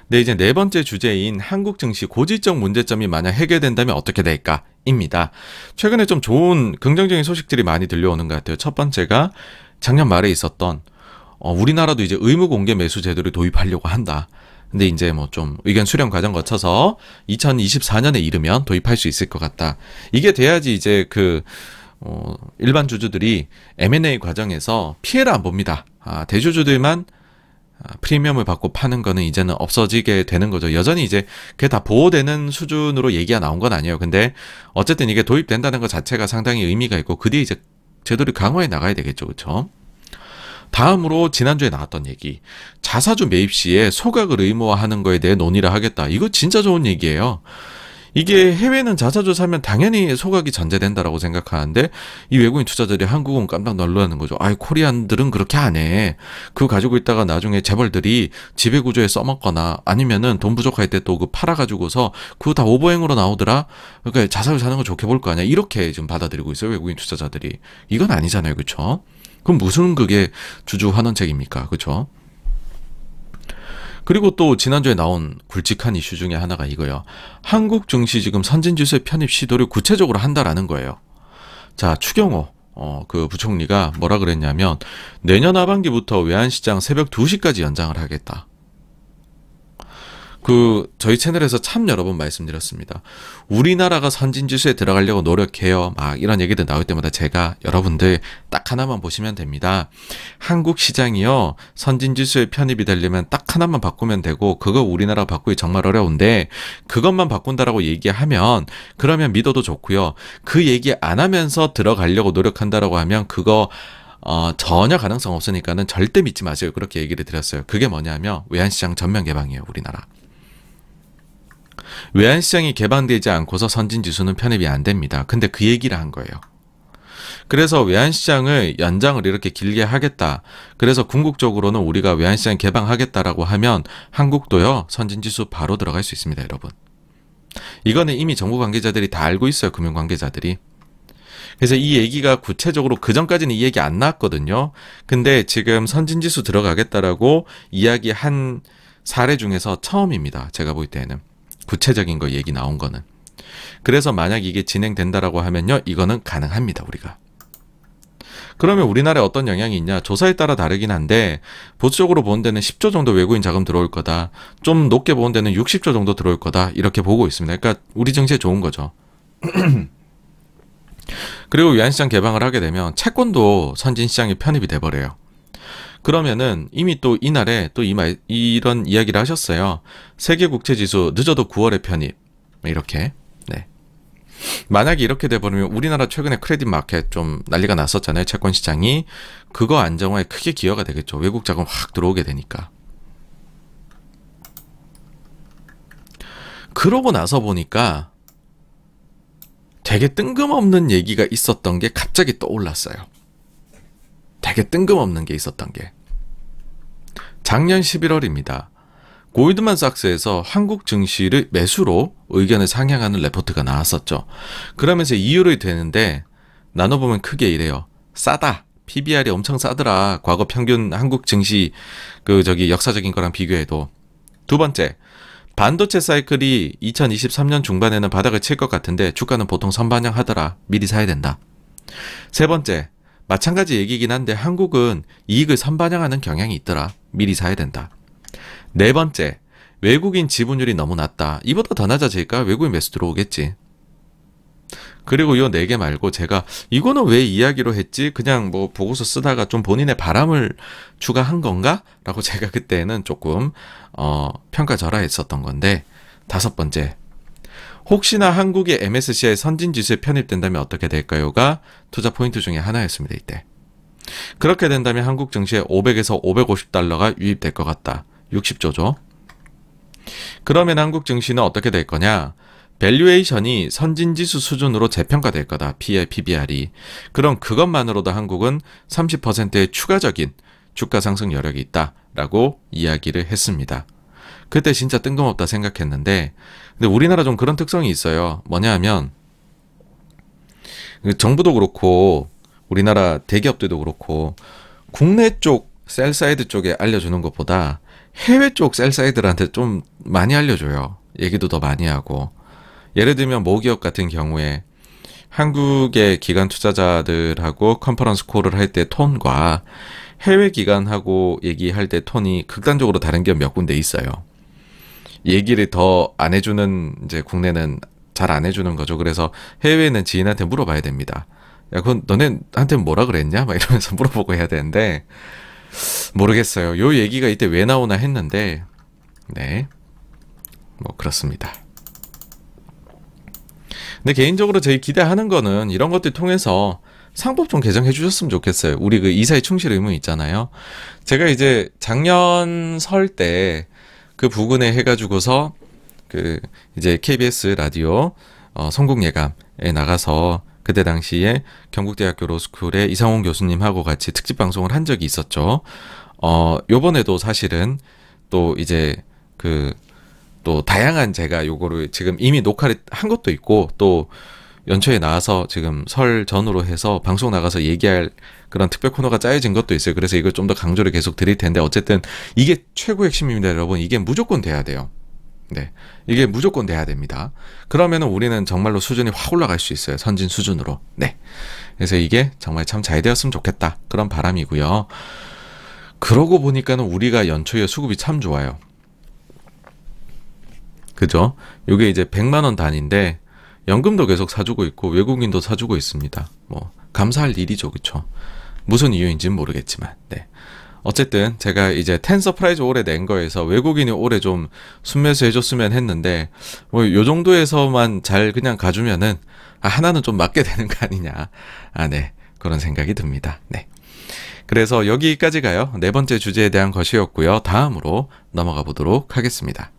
네, 이제 네 번째 주제인 한국 증시 고질적 문제점이 만약 해결된다면 어떻게 될까? 입니다. 최근에 좀 좋은 긍정적인 소식들이 많이 들려오는 것 같아요. 첫 번째가 작년 말에 있었던 우리나라도 이제 의무 공개 매수 제도를 도입하려고 한다. 근데 이제 뭐 좀 의견 수렴 과정 거쳐서 2024년에 이르면 도입할 수 있을 것 같다. 이게 돼야지 이제 일반 주주들이 M&A 과정에서 피해를 안 봅니다. 대주주들만 프리미엄을 받고 파는 거는 이제는 없어지게 되는 거죠. 여전히 이제 그게 다 보호되는 수준으로 얘기가 나온 건 아니에요. 근데 어쨌든 이게 도입된다는 것 자체가 상당히 의미가 있고 그 뒤에 이제 제도를 강화해 나가야 되겠죠. 그렇죠? 다음으로 지난주에 나왔던 얘기. 자사주 매입 시에 소각을 의무화하는 거에 대해 논의를 하겠다. 이거 진짜 좋은 얘기예요. 이게 해외는 자사주 사면 당연히 소각이 전제된다라고 생각하는데 이 외국인 투자자들이 한국은 깜짝 놀라는 거죠. 아이 코리안들은 그렇게 안 해. 그거 가지고 있다가 나중에 재벌들이 지배구조에 써먹거나 아니면은 돈 부족할 때 또 그 팔아가지고서 그거 다 오버행으로 나오더라. 그러니까 자사주 사는 거 좋게 볼 거 아니야. 이렇게 좀 받아들이고 있어요. 외국인 투자자들이. 이건 아니잖아요. 그렇죠? 그럼 무슨 그게 주주 환원책입니까? 그렇죠? 그리고 또 지난주에 나온 굵직한 이슈 중에 하나가 이거예요. 한국 증시 지금 선진지수의 편입 시도를 구체적으로 한다라는 거예요. 자, 추경호 그 부총리가 뭐라 그랬냐면 내년 하반기부터 외환시장 새벽 2시까지 연장을 하겠다. 저희 채널에서 참 여러 번 말씀드렸습니다. 우리나라가 선진지수에 들어가려고 노력해요. 막 이런 얘기들 나올 때마다 제가 여러분들 딱 하나만 보시면 됩니다. 한국 시장이요. 선진지수에 편입이 되려면 딱 하나만 바꾸면 되고 그거 우리나라가 바꾸기 정말 어려운데 그것만 바꾼다라고 얘기하면 그러면 믿어도 좋고요. 그 얘기 안 하면서 들어가려고 노력한다라고 하면 그거 전혀 가능성 없으니까는 절대 믿지 마세요. 그렇게 얘기를 드렸어요. 그게 뭐냐면 외환시장 전면 개방이에요. 우리나라. 외환시장이 개방되지 않고서 선진지수는 편입이 안 됩니다. 근데 그 얘기를 한 거예요. 그래서 외환시장을 연장을 이렇게 길게 하겠다. 그래서 궁극적으로는 우리가 외환시장 개방하겠다라고 하면 한국도요. 선진지수 바로 들어갈 수 있습니다. 여러분. 이거는 이미 정부 관계자들이 다 알고 있어요. 금융관계자들이. 그래서 이 얘기가 구체적으로 그전까지는 이 얘기 안 나왔거든요. 근데 지금 선진지수 들어가겠다라고 이야기한 사례 중에서 처음입니다. 제가 볼 때는. 구체적인 거 얘기 나온 거는. 그래서 만약 이게 진행된다라고 하면요. 이거는 가능합니다. 우리가. 그러면 우리나라에 어떤 영향이 있냐. 조사에 따라 다르긴 한데 보수적으로 보는 데는 10조 정도 외국인 자금 들어올 거다. 좀 높게 보는 데는 60조 정도 들어올 거다. 이렇게 보고 있습니다. 그러니까 우리 증시에 좋은 거죠. 그리고 외환시장 개방을 하게 되면 채권도 선진시장에 편입이 돼버려요. 그러면은 이미 또 이날에 또 이런 이야기를 하셨어요. 세계국채지수 늦어도 9월에 편입. 이렇게. 네. 만약에 이렇게 돼버리면 우리나라 최근에 크레딧 마켓 좀 난리가 났었잖아요. 채권 시장이. 그거 안정화에 크게 기여가 되겠죠. 외국 자금 확 들어오게 되니까. 그러고 나서 보니까 되게 뜬금없는 얘기가 있었던 게 갑자기 떠올랐어요. 되게 뜬금없는 게 있었던 게. 작년 11월입니다. 골드만삭스에서 한국 증시를 매수로 의견을 상향하는 레포트가 나왔었죠. 그러면서 이유를 되는데 나눠보면 크게 이래요. 싸다. PBR이 엄청 싸더라. 과거 평균 한국 증시 역사적인 거랑 비교해도. 두 번째, 반도체 사이클이 2023년 중반에는 바닥을 칠 것 같은데 주가는 보통 선반영하더라. 미리 사야 된다. 세 번째, 마찬가지 얘기긴 한데 한국은 이익을 선반영하는 경향이 있더라. 미리 사야 된다. 네 번째, 외국인 지분율이 너무 낮다. 이보다 더 낮아질까? 외국인 매수 들어오겠지. 그리고 요 네 개 말고 제가 이거는 왜 이야기로 했지? 그냥 뭐 보고서 쓰다가 좀 본인의 바람을 추가한 건가? 라고 제가 그때는 조금 평가절하했었던 건데. 다섯 번째, 혹시나 한국의 MSCI 선진지수에 편입된다면 어떻게 될까요?가 투자 포인트 중에 하나였습니다. 이때. 그렇게 된다면 한국 증시에 500에서 550달러가 유입될 것 같다. 60조죠. 그러면 한국 증시는 어떻게 될 거냐? 밸류에이션이 선진지수 수준으로 재평가될 거다. PE, PBR이. 그럼 그것만으로도 한국은 30%의 추가적인 주가 상승 여력이 있다라고 이야기를 했습니다. 그때 진짜 뜬금없다 생각했는데 근데 우리나라 좀 그런 특성이 있어요. 뭐냐 하면 정부도 그렇고 우리나라 대기업들도 그렇고 국내 쪽 셀사이드 쪽에 알려주는 것보다 해외 쪽 셀사이들한테 좀 많이 알려줘요. 얘기도 더 많이 하고. 예를 들면 모기업 같은 경우에 한국의 기관 투자자들하고 컨퍼런스 콜을 할 때 톤과 해외 기관하고 얘기할 때 톤이 극단적으로 다른 게 몇 군데 있어요. 얘기를 더 안 해주는, 이제 국내는 잘 안 해주는 거죠. 그래서 해외는 지인한테 물어봐야 됩니다. 야, 그건 너네한테 뭐라 그랬냐? 막 이러면서 물어보고 해야 되는데, 모르겠어요. 요 얘기가 이때 왜 나오나 했는데, 네. 뭐, 그렇습니다. 근데 개인적으로 저희 기대하는 거는 이런 것들 통해서 상법 좀 개정해 주셨으면 좋겠어요. 우리 그 이사회 충실 의무 있잖아요. 제가 이제 작년 설 때 그 부근에 해가지고서 그 이제 KBS 라디오 성공 예감에 나가서 그때 당시에 경북대학교 로스쿨의 이상홍 교수님하고 같이 특집 방송을 한 적이 있었죠. 요번에도 사실은 또 이제 또 다양한 제가 요거를 지금 이미 녹화를 한 것도 있고 또 연초에 나와서 지금 설 전후로 해서 방송 나가서 얘기할 그런 특별 코너가 짜여진 것도 있어요. 그래서 이걸 좀 더 강조를 계속 드릴 텐데 어쨌든 이게 최고 핵심입니다, 여러분. 이게 무조건 돼야 돼요. 네, 이게 무조건 돼야 됩니다. 그러면은 우리는 정말로 수준이 확 올라갈 수 있어요. 선진 수준으로. 네, 그래서 이게 정말 참 잘 되었으면 좋겠다, 그런 바람이고요. 그러고 보니까는 우리가 연초에 수급이 참 좋아요. 그죠? 요게 이제 100만 원 단위인데 연금도 계속 사주고 있고 외국인도 사주고 있습니다. 뭐 감사할 일이죠, 그쵸? 무슨 이유인지는 모르겠지만, 네. 어쨌든 제가 이제 텐서프라이즈 올해 낸 거에서 외국인이 올해 좀 순매수 해줬으면 했는데 뭐 요 정도에서만 잘 그냥 가주면은 하나는 좀 맞게 되는 거 아니냐, 네, 그런 생각이 듭니다. 네. 그래서 여기까지가요, 네 번째 주제에 대한 것이었고요. 다음으로 넘어가 보도록 하겠습니다.